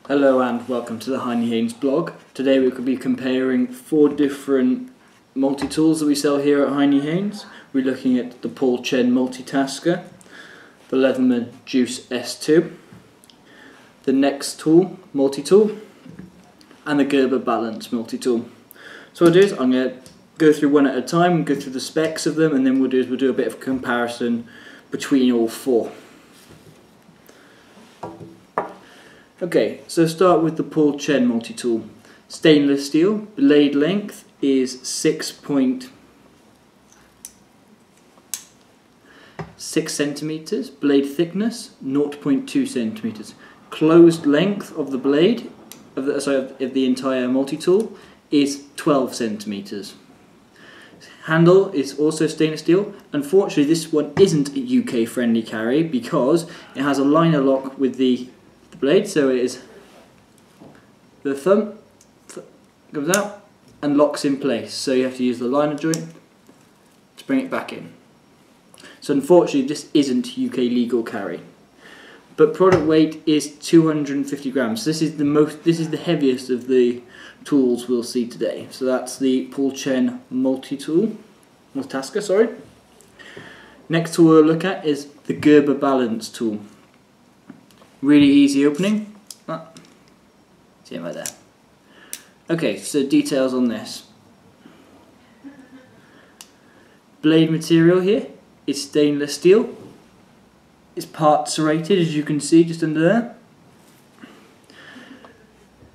Hello and welcome to the Heine Haynes blog. Today we could be comparing 4 different multi-tools that we sell here at Heine Haynes. We're looking at the Paul Chen multitasker, the Leatherman Juice S2, the Next Tool multi-tool, and the Gerber Balance multi-tool. So what I'll do is I'm going to go through one at a time, go through the specs of them, and then we'll do a bit of a comparison between all 4. Okay, so start with the Paul Chen multi-tool. Stainless steel, blade length is 6.6 centimeters, blade thickness 0.2 centimeters. Closed length of the blade of the entire multi-tool is 12 centimeters. Handle is also stainless steel. Unfortunately, this one isn't a UK friendly carry because it has a liner lock with the blade, so it is the thumb comes out and locks in place, so you have to use the liner joint to bring it back in. So unfortunately this isn't UK legal carry, but product weight is 250 grams. This is the heaviest of the tools we'll see today. So that's the Paul Chen multitasker, sorry. Next tool we'll look at is the Gerber Balance tool. Really easy opening. See it right there. Okay, so details on this. Blade material here is stainless steel. It's part serrated, as you can see just under there.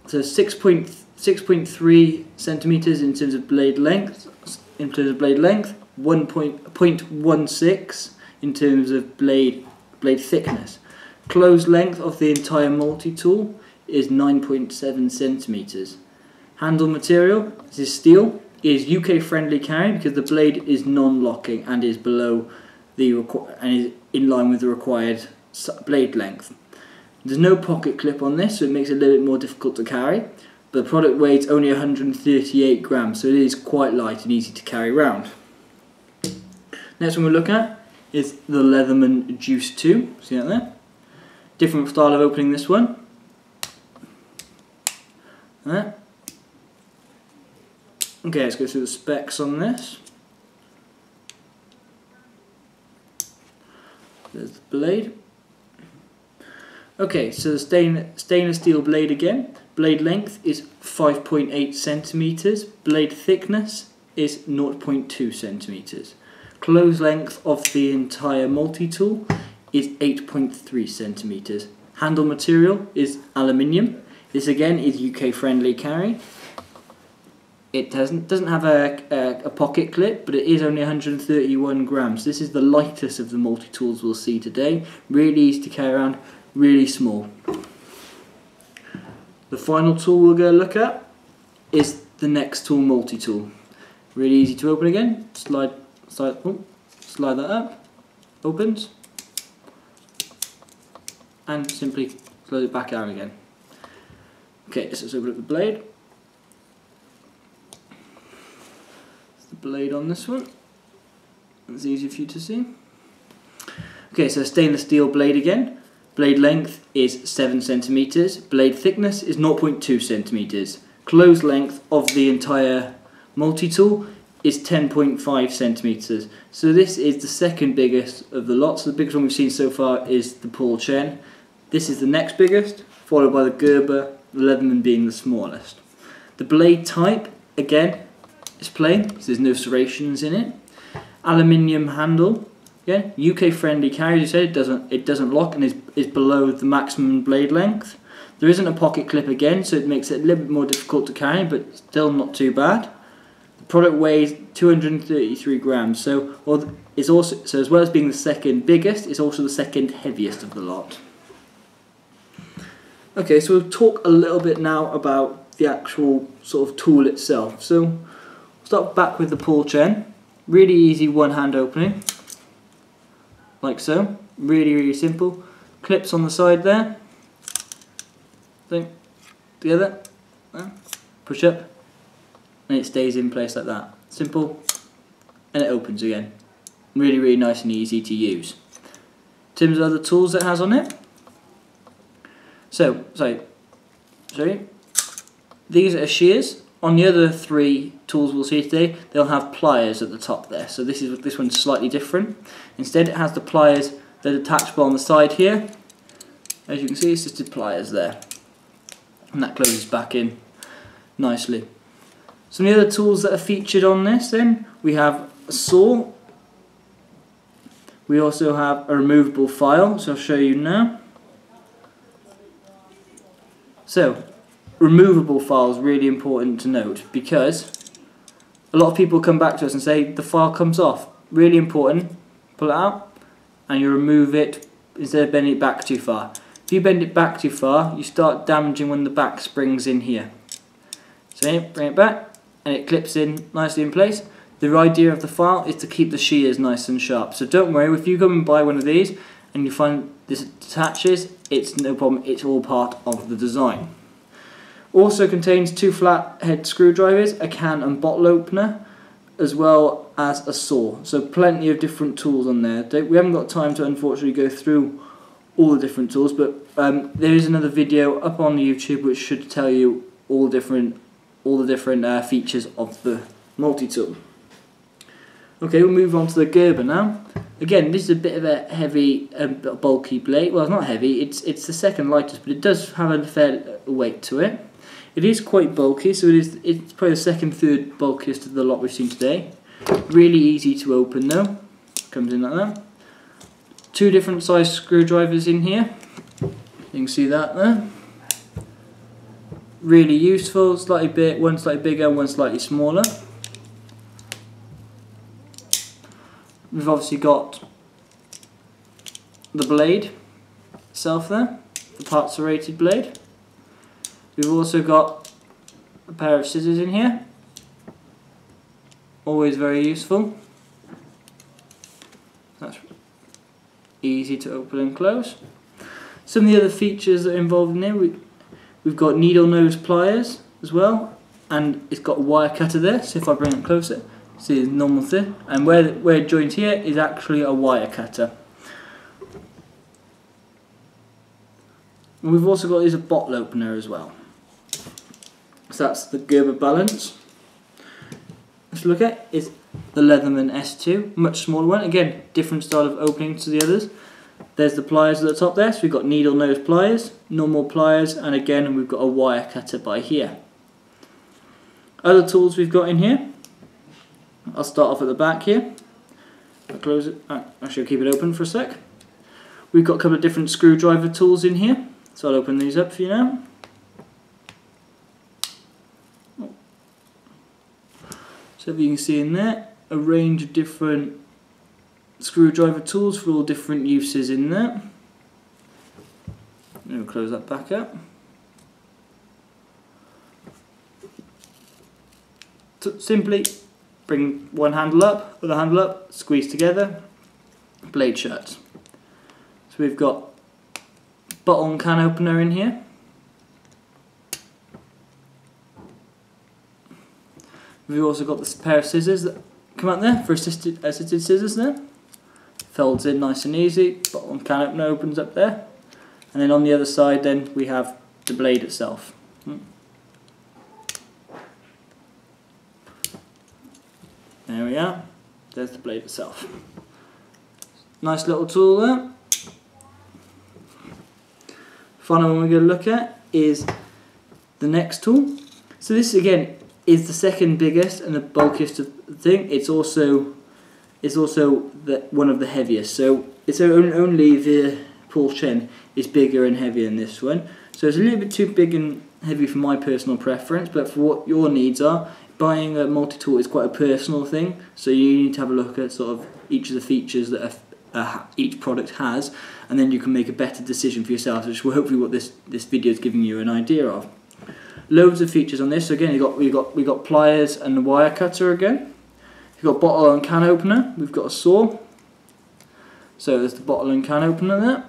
So 6.3 centimeters in terms of blade length. 1.16 in terms of blade thickness. Closed length of the entire multi-tool is 9.7 centimeters. Handle material, this is steel, is UK friendly carry because the blade is non-locking and is below and is in line with the required blade length. There's no pocket clip on this, so it makes it a little bit more difficult to carry, but the product weight's only 138 grams, so it is quite light and easy to carry around. Next one we'll look at is the Leatherman Juice 2, see that there? Different style of opening this one. There. Okay, let's go through the specs on this. There's the blade. Okay, so the stainless steel blade again. Blade length is 5.8 centimeters. Blade thickness is 0.2 centimeters. Close length of the entire multi-tool is 8.3 centimeters. Handle material is aluminium. This again is UK friendly carry. It doesn't have a pocket clip, but it is only 131 grams. This is the lightest of the multi-tools we'll see today. Really easy to carry around, really small. The final tool we're going to look at is the Next Tool multi-tool. Really easy to open again. Slide that up. Opens. And simply close it back out again. Okay, so let's open up the blade. The blade on this one. It's easy for you to see. Okay, so stainless steel blade again. Blade length is 7 centimeters. Blade thickness is 0.2 centimeters. Closed length of the entire multi-tool is 10.5 centimeters. So this is the second biggest of the lot. So the biggest one we've seen so far is the Paul Chen. This is the next biggest, followed by the Gerber, the Leatherman being the smallest. The blade type, again, is plain, so there's no serrations in it. Aluminium handle, again, UK friendly carry, as you said, it doesn't lock and is below the maximum blade length. There isn't a pocket clip again, so it makes it a little bit more difficult to carry, but still not too bad. The product weighs 233 grams, so as well as being the second biggest, it's also the second heaviest of the lot. Okay, so we'll talk a little bit now about the actual sort of tool itself. So we'll start back with the Paul Chen. Really easy one-hand opening, like so. Really, really simple. Clips on the side there. Together. Push up, and it stays in place like that. Simple, and it opens again. Really, really nice and easy to use. In terms of other tools it has on it, so sorry, these are shears. On the other 3 tools we'll see today, they'll have pliers at the top there. So this one's slightly different. Instead, it has the pliers that are detachable on the side here. As you can see, it's just the pliers there, and that closes back in nicely. Some of the other tools that are featured on this, then we have a saw. We also have a removable file, so I'll show you now. So, removable file is really important to note, because a lot of people come back to us and say the file comes off. Really important. Pull it out and you remove it instead of bending it back too far. If you bend it back too far, you start damaging one of the back springs in here. So bring it back and it clips in nicely in place. The idea of the file is to keep the shears nice and sharp. So don't worry, if you come and buy one of these and you find this detaches, it's no problem, it's all part of the design. Also contains 2 flat head screwdrivers, a can and bottle opener, as well as a saw. So plenty of different tools on there. We haven't got time to unfortunately go through all the different tools, but there is another video up on YouTube which should tell you all the different features of the multi-tool. Okay, we'll move on to the Gerber now. Again, this is a bit of a heavy, bulky blade. Well, it's not heavy, it's the second lightest, but it does have a fair weight to it. It is quite bulky, so it's probably the second, third bulkiest of the lot we've seen today. Really easy to open though. Comes in like that. 2 different size screwdrivers in here. You can see that there. Really useful, one slightly bigger, one slightly smaller. We've obviously got the blade itself there, the part serrated blade. We've also got a pair of scissors in here, always very useful. That's easy to open and close. Some of the other features that are involved in here, we've got needle nose pliers as well, and it's got a wire cutter there, so if I bring it closer, see the normal thing, and where it joins here is actually a wire cutter. And we've also got a bottle opener as well. So that's the Gerber balance. Let's look at is the Leatherman S2, much smaller one. Again, different style of opening to the others. There's the pliers at the top there, so we've got needle nose pliers, normal pliers, and again we've got a wire cutter by here. Other tools we've got in here, I'll start off at the back here. I'll close it, actually I'll keep it open for a sec. We've got a couple of different screwdriver tools in here, so I'll open these up for you now. So if you can see in there, a range of different screwdriver tools for all different uses in there. And we'll close that back up. So simply bring one handle up, other handle up, squeeze together, blade shut. So we've got bottle and can opener in here. We've also got this pair of scissors that come out there for assisted scissors there. Folds in nice and easy, bottle and can opener opens up there. And then on the other side then we have the blade itself. There we are, there's the blade itself. Nice little tool there. Final one we're going to look at is the next tool. So this again is the second biggest and the bulkiest of the thing. It's also one of the heaviest. So it's only the Paul Chen is bigger and heavier than this one. So it's a little bit too big and heavy for my personal preference, but for what your needs are, buying a multi-tool is quite a personal thing. So you need to have a look at sort of each of the features that each product has, and then you can make a better decision for yourself, which will hopefully what this video is giving you an idea of. Loads of features on this. So again, we got pliers and a wire cutter again. We've got bottle and can opener. We've got a saw. So there's the bottle and can opener there.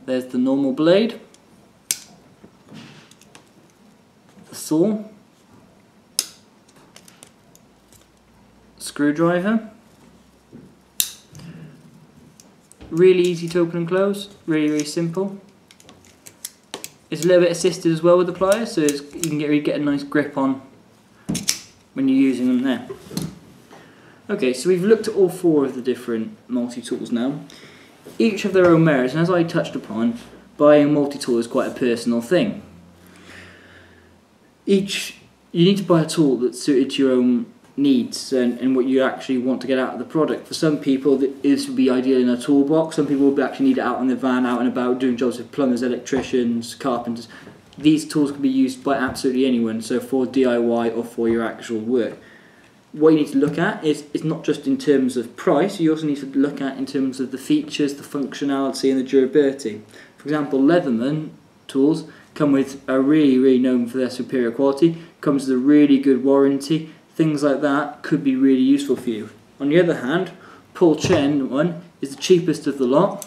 There's the normal blade. The saw. Screwdriver. Really easy to open and close. Really, really simple. It's a little bit assisted as well with the pliers, so you can really get a nice grip on when you're using them there. Okay, so we've looked at all 4 of the different multi-tools now. Each have their own merits, and as I touched upon, buying a multi-tool is quite a personal thing. You need to buy a tool that's suited to your own needs and what you actually want to get out of the product. For some people, this would be ideal in a toolbox. Some people will actually need it out in the van, out and about, doing jobs with plumbers, electricians, carpenters. These tools can be used by absolutely anyone, so for DIY or for your actual work. What you need to look at is not just in terms of price, you also need to look at in terms of the features, the functionality and the durability. For example, Leatherman tools come with are really known for their superior quality, comes with a really good warranty. Things like that could be really useful for you. On the other hand, Paul Chen one is the cheapest of the lot.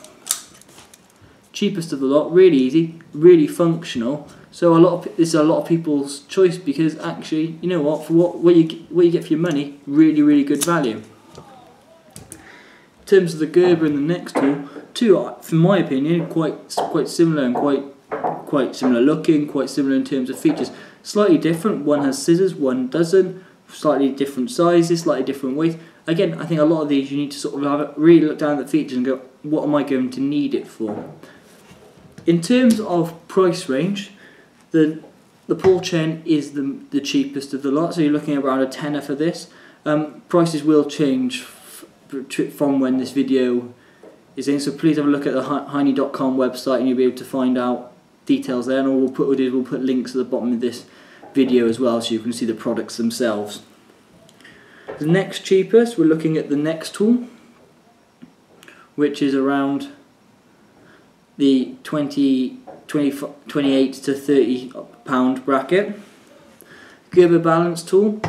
Really easy, really functional. So this is a lot of people's choice because actually, you know what, for what you get for your money, really good value. In terms of the Gerber and the next tool, two, from my opinion, quite similar and quite similar looking, quite similar in terms of features. Slightly different. One has scissors, one doesn't. Slightly different sizes, slightly different weights. Again, I think a lot of these you need to sort of really look down at the features and go, what am I going to need it for? In terms of price range, the Paul Chen is the cheapest of the lot, so you're looking at around a tenner for this. Prices will change from when this video is in, so please have a look at the Heine.com website and you'll be able to find out details there, and all we'll put links at the bottom of this video as well so you can see the products themselves. The next cheapest, we're looking at the next tool, which is around the 28 to 30 pound bracket. Gerber balance tool,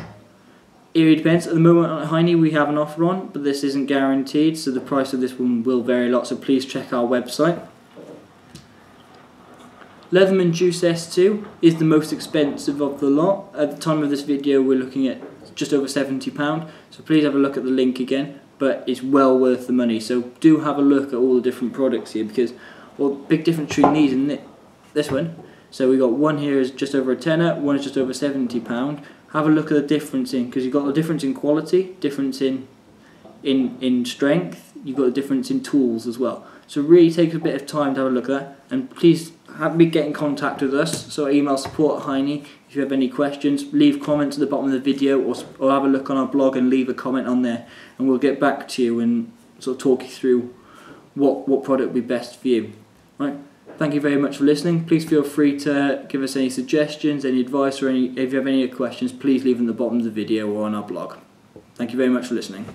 it really depends. At the moment on Heine we have an offer on, but this isn't guaranteed, so the price of this one will vary a lot, so please check our website. Leatherman Juice S2 is the most expensive of the lot. At the time of this video we're looking at just over £70, so please have a look at the link again, but it's well worth the money. So do have a look at all the different products here, because big difference between these and this one. So we got one here is just over a tenner, one is just over £70. Have a look at the difference because you've got the difference in quality, difference in strength, you've got the difference in tools as well. So really take a bit of time to have a look at that, and please get in contact with us. So email support@Heine if you have any questions. Leave comments at the bottom of the video, or have a look on our blog and leave a comment on there, and we'll get back to you and sort of talk you through what product would be best for you. Right. Thank you very much for listening. Please feel free to give us any suggestions, any advice, or if you have any questions, please leave them at the bottom of the video or on our blog. Thank you very much for listening.